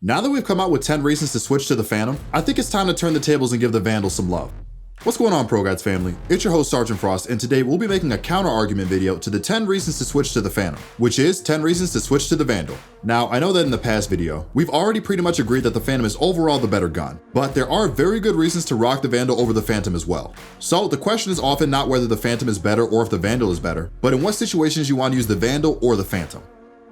Now that we've come out with 10 reasons to switch to the Phantom, I think it's time to turn the tables and give the Vandal some love. What's going on, ProGuides family? It's your host Sergeant Frost, and today we'll be making a counter-argument video to the 10 reasons to switch to the Phantom, which is 10 reasons to switch to the Vandal. Now, I know that in the past video, we've already pretty much agreed that the Phantom is overall the better gun, but there are very good reasons to rock the Vandal over the Phantom as well. So the question is often not whether the Phantom is better or if the Vandal is better, but in what situations you want to use the Vandal or the Phantom.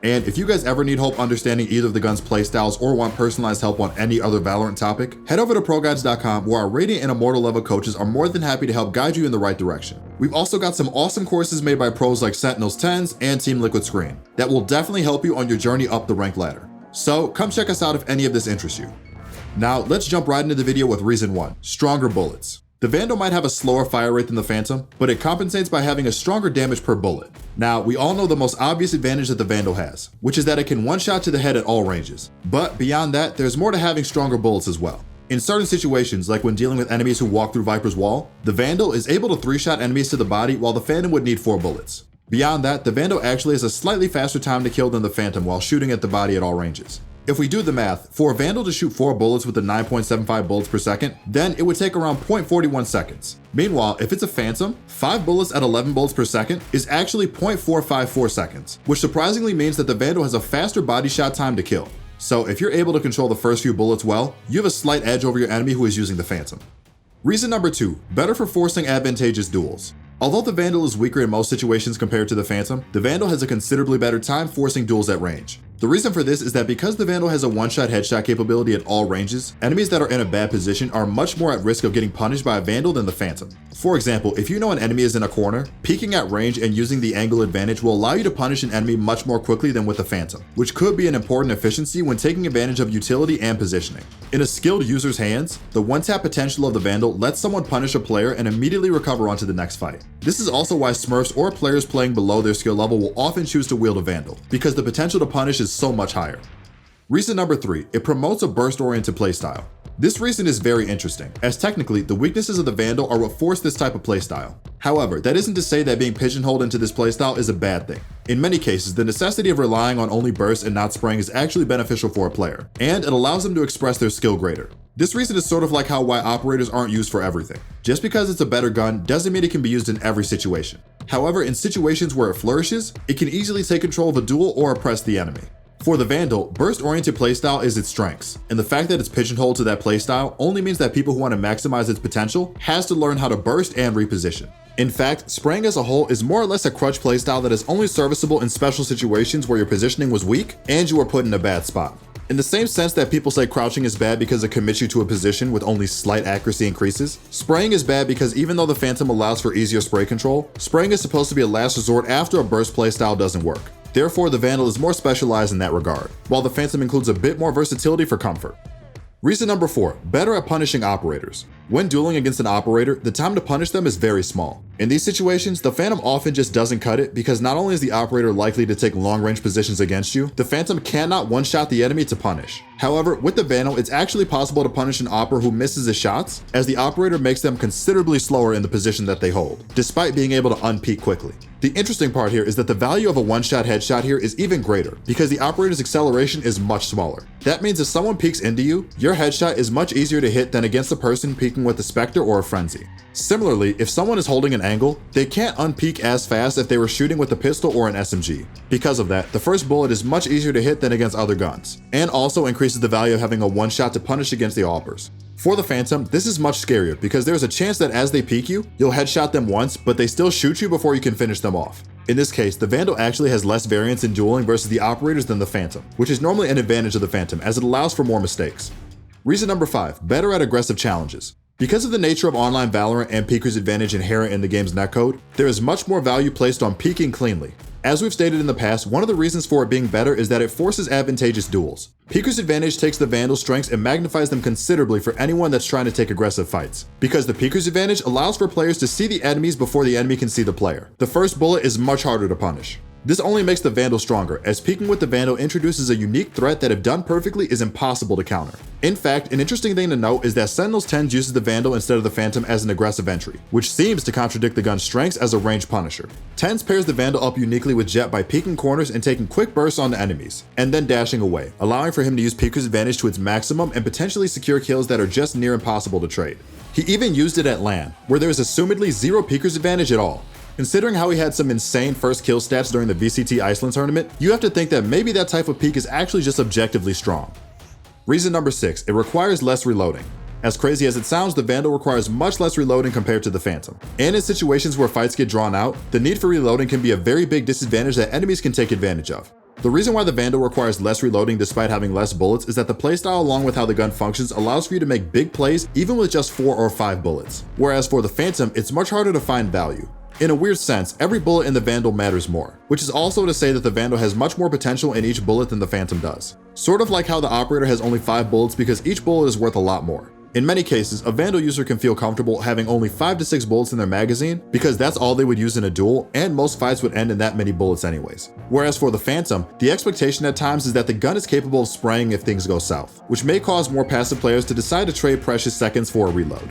And if you guys ever need help understanding either of the gun's playstyles or want personalized help on any other Valorant topic, head over to ProGuides.com where our Radiant and Immortal level coaches are more than happy to help guide you in the right direction. We've also got some awesome courses made by pros like Sentinels 10s and Team Liquid Screen that will definitely help you on your journey up the rank ladder. So come check us out if any of this interests you. Now let's jump right into the video with reason 1, stronger bullets. The Vandal might have a slower fire rate than the Phantom, but it compensates by having a stronger damage per bullet. Now, we all know the most obvious advantage that the Vandal has, which is that it can one-shot to the head at all ranges. But beyond that, there's more to having stronger bullets as well. In certain situations, like when dealing with enemies who walk through Viper's wall, the Vandal is able to 3-shot enemies to the body while the Phantom would need 4 bullets. Beyond that, the Vandal actually has a slightly faster time to kill than the Phantom while shooting at the body at all ranges. If we do the math, for a Vandal to shoot 4 bullets with a 9.75 bullets per second, then it would take around 0.41 seconds. Meanwhile, if it's a Phantom, 5 bullets at 11 bullets per second is actually 0.454 seconds, which surprisingly means that the Vandal has a faster body shot time to kill. So if you're able to control the first few bullets well, you have a slight edge over your enemy who is using the Phantom. Reason number 2, better for forcing advantageous duels. Although the Vandal is weaker in most situations compared to the Phantom, the Vandal has a considerably better time forcing duels at range. The reason for this is that because the Vandal has a one-shot headshot capability at all ranges, enemies that are in a bad position are much more at risk of getting punished by a Vandal than the Phantom. For example, if you know an enemy is in a corner, peeking at range and using the angle advantage will allow you to punish an enemy much more quickly than with the Phantom, which could be an important efficiency when taking advantage of utility and positioning. In a skilled user's hands, the one-tap potential of the Vandal lets someone punish a player and immediately recover onto the next fight. This is also why Smurfs or players playing below their skill level will often choose to wield a Vandal, because the potential to punish is so much higher. Reason number 3, it promotes a burst-oriented playstyle. This reason is very interesting, as technically the weaknesses of the Vandal are what force this type of playstyle. However, that isn't to say that being pigeonholed into this playstyle is a bad thing. In many cases, the necessity of relying on only burst and not spraying is actually beneficial for a player, and it allows them to express their skill greater. This reason is sort of like why operators aren't used for everything. Just because it's a better gun doesn't mean it can be used in every situation. However, in situations where it flourishes, it can easily take control of a duel or oppress the enemy. For the Vandal, burst-oriented playstyle is its strengths, and the fact that it's pigeonholed to that playstyle only means that people who want to maximize its potential has to learn how to burst and reposition. In fact, spraying as a whole is more or less a crutch playstyle that is only serviceable in special situations where your positioning was weak and you were put in a bad spot. In the same sense that people say crouching is bad because it commits you to a position with only slight accuracy increases, spraying is bad because even though the Phantom allows for easier spray control, spraying is supposed to be a last resort after a burst playstyle doesn't work. Therefore, the Vandal is more specialized in that regard, while the Phantom includes a bit more versatility for comfort. Reason number 4, better at punishing operators. When dueling against an operator, the time to punish them is very small. In these situations, the Phantom often just doesn't cut it because not only is the operator likely to take long-range positions against you, the Phantom cannot one-shot the enemy to punish. However, with the Vandal, it's actually possible to punish an operator who misses his shots, as the operator makes them considerably slower in the position that they hold, despite being able to unpeak quickly. The interesting part here is that the value of a one-shot headshot here is even greater because the operator's acceleration is much smaller. That means if someone peeks into you, your headshot is much easier to hit than against a person peeking with a Spectre or a Frenzy. Similarly, if someone is holding an angle, they can't unpeak as fast if they were shooting with a pistol or an SMG. Because of that, the first bullet is much easier to hit than against other guns, and also increases the value of having a one-shot to punish against the AWPers. For the Phantom, this is much scarier because there's a chance that as they peek you, you'll headshot them once, but they still shoot you before you can finish them off. In this case, the Vandal actually has less variance in dueling versus the operators than the Phantom, which is normally an advantage of the Phantom as it allows for more mistakes. Reason number 5, better at aggressive challenges. Because of the nature of online Valorant and peeker's advantage inherent in the game's netcode, there is much more value placed on peeking cleanly. As we've stated in the past, one of the reasons for it being better is that it forces advantageous duels. Peeker's advantage takes the Vandal's strengths and magnifies them considerably for anyone that's trying to take aggressive fights. Because the Peeker's advantage allows for players to see the enemies before the enemy can see the player. The first bullet is much harder to punish. This only makes the Vandal stronger, as peeking with the Vandal introduces a unique threat that if done perfectly is impossible to counter. In fact, an interesting thing to note is that Sentinels 10 uses the Vandal instead of the Phantom as an aggressive entry, which seems to contradict the gun's strengths as a ranged punisher. 10s pairs the Vandal up uniquely with Jet by peeking corners and taking quick bursts on the enemies, and then dashing away, allowing for him to use Peeker's advantage to its maximum and potentially secure kills that are just near impossible to trade. He even used it at LAN, where there is assumedly zero Peeker's advantage at all. Considering how he had some insane first kill stats during the VCT Iceland tournament, you have to think that maybe that type of peek is actually just objectively strong. Reason number 6, it requires less reloading. As crazy as it sounds, the Vandal requires much less reloading compared to the Phantom. And in situations where fights get drawn out, the need for reloading can be a very big disadvantage that enemies can take advantage of. The reason why the Vandal requires less reloading despite having less bullets is that the playstyle along with how the gun functions allows for you to make big plays even with just 4 or 5 bullets. Whereas for the Phantom, it's much harder to find value. In a weird sense, every bullet in the Vandal matters more, which is also to say that the Vandal has much more potential in each bullet than the Phantom does. Sort of like how the Operator has only 5 bullets because each bullet is worth a lot more. In many cases, a Vandal user can feel comfortable having only 5 to 6 bullets in their magazine because that's all they would use in a duel, and most fights would end in that many bullets anyways. Whereas for the Phantom, the expectation at times is that the gun is capable of spraying if things go south, which may cause more passive players to decide to trade precious seconds for a reload.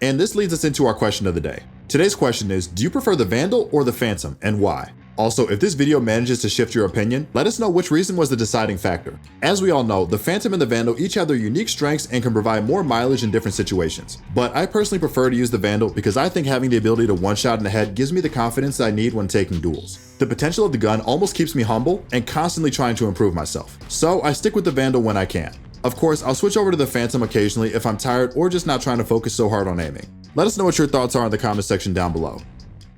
And this leads us into our question of the day. Today's question is, do you prefer the Vandal or the Phantom, and why? Also, if this video manages to shift your opinion, let us know which reason was the deciding factor. As we all know, the Phantom and the Vandal each have their unique strengths and can provide more mileage in different situations. But I personally prefer to use the Vandal because I think having the ability to one-shot in the head gives me the confidence I need when taking duels. The potential of the gun almost keeps me humble and constantly trying to improve myself. So I stick with the Vandal when I can. Of course, I'll switch over to the Phantom occasionally if I'm tired or just not trying to focus so hard on aiming. Let us know what your thoughts are in the comment section down below.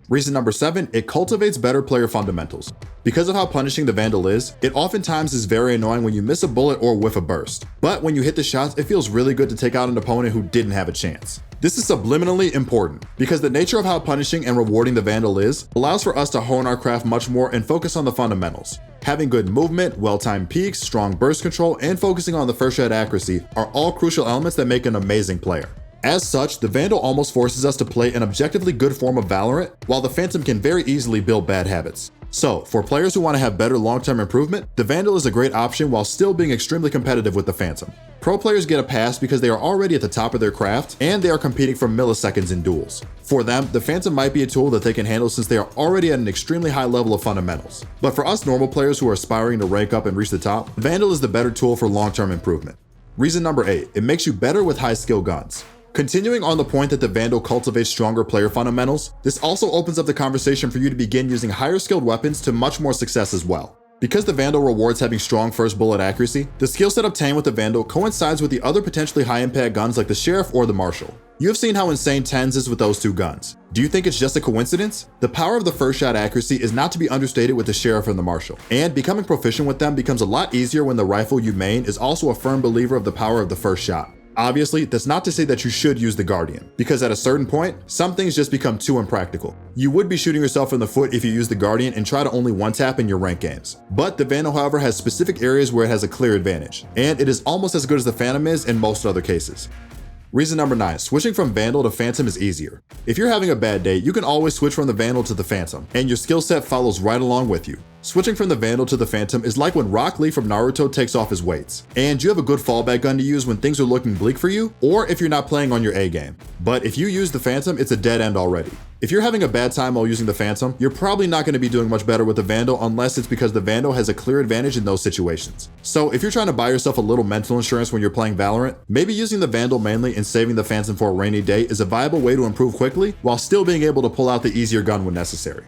Reason number 7, it cultivates better player fundamentals. Because of how punishing the Vandal is, it oftentimes is very annoying when you miss a bullet or whiff a burst. But when you hit the shots, it feels really good to take out an opponent who didn't have a chance. This is subliminally important, because the nature of how punishing and rewarding the Vandal is allows for us to hone our craft much more and focus on the fundamentals. Having good movement, well-timed peaks, strong burst control, and focusing on the first shot accuracy are all crucial elements that make an amazing player. As such, the Vandal almost forces us to play an objectively good form of Valorant, while the Phantom can very easily build bad habits. So, for players who want to have better long-term improvement, the Vandal is a great option while still being extremely competitive with the Phantom. Pro players get a pass because they are already at the top of their craft, and they are competing for milliseconds in duels. For them, the Phantom might be a tool that they can handle since they are already at an extremely high level of fundamentals. But for us normal players who are aspiring to rank up and reach the top, Vandal is the better tool for long-term improvement. Reason number 8, it makes you better with high-skill guns. Continuing on the point that the Vandal cultivates stronger player fundamentals, this also opens up the conversation for you to begin using higher skilled weapons to much more success as well. Because the Vandal rewards having strong first bullet accuracy, the skill set obtained with the Vandal coincides with the other potentially high impact guns like the Sheriff or the Marshal. You have seen how insane 10s is with those two guns. Do you think it's just a coincidence? The power of the first shot accuracy is not to be understated with the Sheriff and the Marshal, and becoming proficient with them becomes a lot easier when the rifle you main is also a firm believer of the power of the first shot. Obviously, that's not to say that you should use the Guardian, because at a certain point, some things just become too impractical. You would be shooting yourself in the foot if you use the Guardian and try to only one-tap in your rank games. But the Vandal, however, has specific areas where it has a clear advantage, and it is almost as good as the Phantom is in most other cases. Reason number 9, switching from Vandal to Phantom is easier. If you're having a bad day, you can always switch from the Vandal to the Phantom, and your skill set follows right along with you. Switching from the Vandal to the Phantom is like when Rock Lee from Naruto takes off his weights, and you have a good fallback gun to use when things are looking bleak for you, or if you're not playing on your A game. But if you use the Phantom, it's a dead end already. If you're having a bad time while using the Phantom, you're probably not going to be doing much better with the Vandal unless it's because the Vandal has a clear advantage in those situations. So if you're trying to buy yourself a little mental insurance when you're playing Valorant, maybe using the Vandal mainly and saving the Phantom for a rainy day is a viable way to improve quickly while still being able to pull out the easier gun when necessary.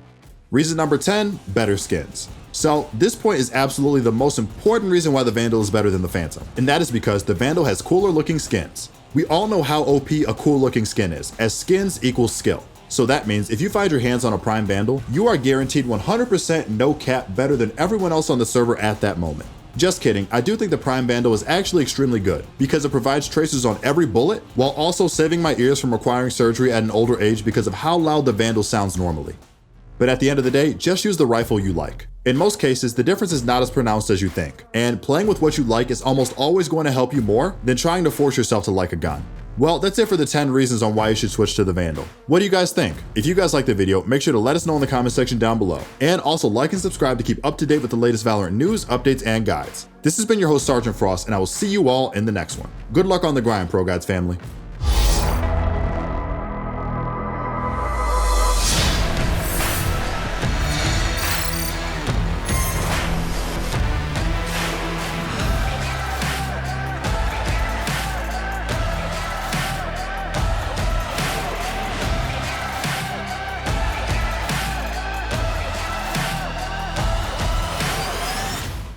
Reason number 10, better skins. So this point is absolutely the most important reason why the Vandal is better than the Phantom, and that is because the Vandal has cooler looking skins. We all know how OP a cool looking skin is, as skins equals skill. So that means if you find your hands on a Prime Vandal, you are guaranteed 100% no cap better than everyone else on the server at that moment. Just kidding, I do think the Prime Vandal is actually extremely good, because it provides tracers on every bullet, while also saving my ears from requiring surgery at an older age because of how loud the Vandal sounds normally. But at the end of the day, just use the rifle you like. In most cases, the difference is not as pronounced as you think, and playing with what you like is almost always going to help you more than trying to force yourself to like a gun. Well, that's it for the 10 reasons on why you should switch to the Vandal. What do you guys think? If you guys like the video, make sure to let us know in the comment section down below. And also like and subscribe to keep up to date with the latest Valorant news, updates, and guides. This has been your host, Sergeant Frost, and I will see you all in the next one. Good luck on the grind, ProGuides family.